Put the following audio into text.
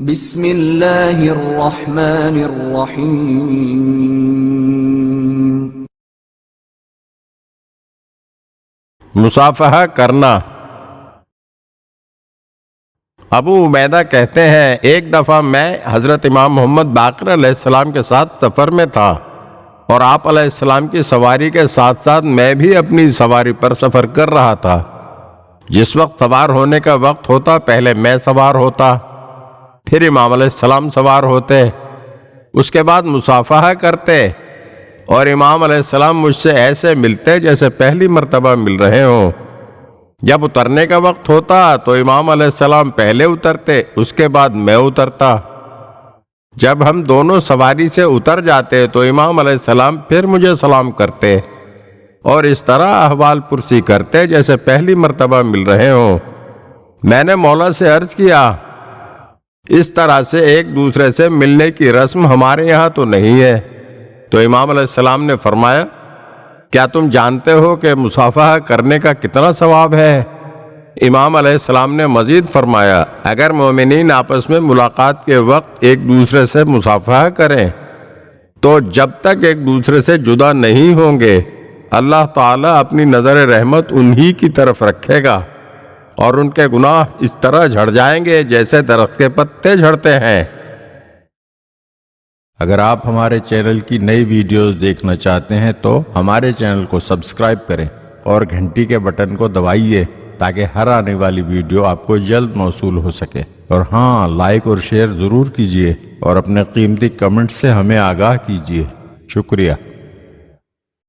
بسم اللہ الرحمن الرحیم۔ مصافحہ کرنا۔ ابو عبیدہ کہتے ہیں ایک دفعہ میں حضرت امام محمد باقر علیہ السلام کے ساتھ سفر میں تھا اور آپ علیہ السلام کی سواری کے ساتھ ساتھ میں بھی اپنی سواری پر سفر کر رہا تھا۔ جس وقت سوار ہونے کا وقت ہوتا پہلے میں سوار ہوتا، پھر امام علیہ السلام سوار ہوتے، اس کے بعد مصافحہ کرتے اور امام علیہ السلام مجھ سے ایسے ملتے جیسے پہلی مرتبہ مل رہے ہوں۔ جب اترنے کا وقت ہوتا تو امام علیہ السلام پہلے اترتے، اس کے بعد میں اترتا۔ جب ہم دونوں سواری سے اتر جاتے تو امام علیہ السلام پھر مجھے سلام کرتے اور اس طرح احوال پرسی کرتے جیسے پہلی مرتبہ مل رہے ہوں۔ میں نے مولا سے عرض کیا، اس طرح سے ایک دوسرے سے ملنے کی رسم ہمارے یہاں تو نہیں ہے۔ تو امام علیہ السلام نے فرمایا، کیا تم جانتے ہو کہ مصافحہ کرنے کا کتنا ثواب ہے؟ امام علیہ السلام نے مزید فرمایا، اگر مومنین آپس میں ملاقات کے وقت ایک دوسرے سے مصافحہ کریں تو جب تک ایک دوسرے سے جدا نہیں ہوں گے اللہ تعالیٰ اپنی نظر رحمت انہی کی طرف رکھے گا اور ان کے گناہ اس طرح جھڑ جائیں گے جیسے درخت کے پتے جھڑتے ہیں۔ اگر آپ ہمارے چینل کی نئی ویڈیوز دیکھنا چاہتے ہیں تو ہمارے چینل کو سبسکرائب کریں اور گھنٹی کے بٹن کو دبائیے تاکہ ہر آنے والی ویڈیو آپ کو جلد موصول ہو سکے، اور ہاں، لائک اور شیئر ضرور کیجیے اور اپنے قیمتی کمنٹ سے ہمیں آگاہ کیجیے۔ شکریہ۔